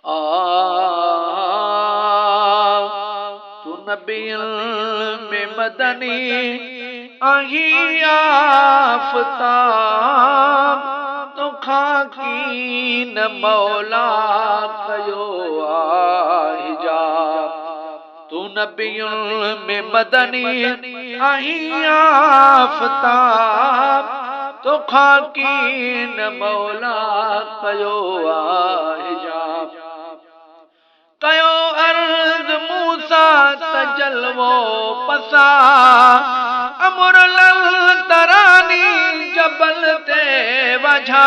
आ तू नबियन में मदनी आही आफ़ताब तोखा कीन मौला कयो हिजाब तू नबियन में मदनी आही आफ़ताब तोखा कीन मौला कयो हिजाब कयो अर्ज़ मूसा तजलवो पसा अमर लल तरानी जबल ते वझा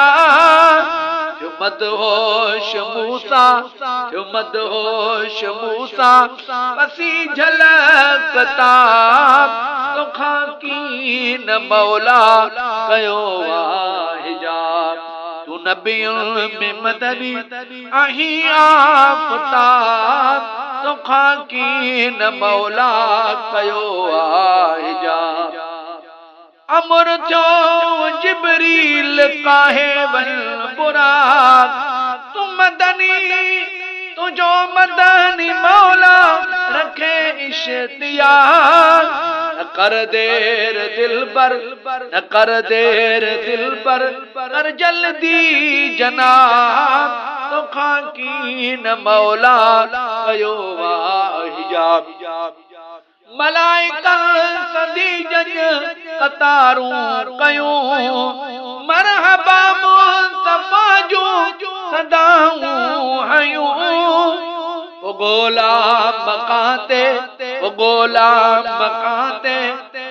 जो मदहोश मूसा जो मदहोश मूसा पसी झलकता तोखा कीन मौला कयो हिजाब तू नबियन में मदनी आही आफ़ताब तोखा कीन मौला कयो हिजाब अमर थियो जिबरील काहे वन बुराक तू मदनी तुझो मदनी मौला रखे इश्तियाक न कर देर दिल बर न कर देर दिल बर कर जल्दी जनाब तोखा कीन मौला कयो हिजाब मलाइका सदी जज कतारूं कयूं मरहबा मुस्तफा जो सदाऊं हयूं ओ गोला मकाते ओ गोला मकाते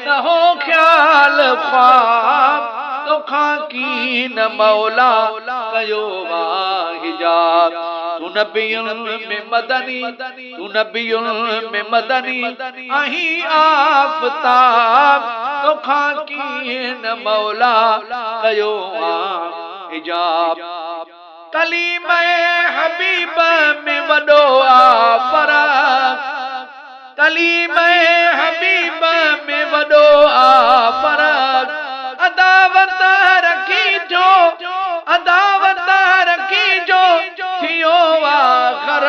न हो ख्याल ख्वाब तोखा कीन मौला कयो हिजाब तू नबियन में मदनी तू नबियन में मदनी आही आफ़ताब तोखा कीन मौला कयो हिजाब कलीमे हबीब में वडो फरक कलीमे हबीब में वडो फरक अदावत रखी जो अदावत रखी जो थियो आखर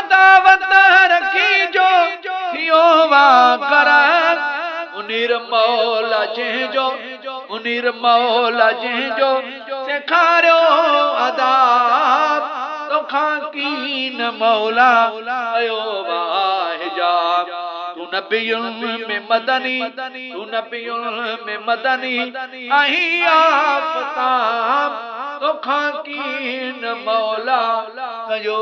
अदावत रखी जो थियो आखर मुनीर मौला जंहिंजो मुनीर मौला जंहिंजो सेखारियो अदाब तोखा कीन मौला कयो हिजाब तू नबियन में मदनी तू नबियन में मदनी आही आफ़ताब तोखा कीन मौला कयो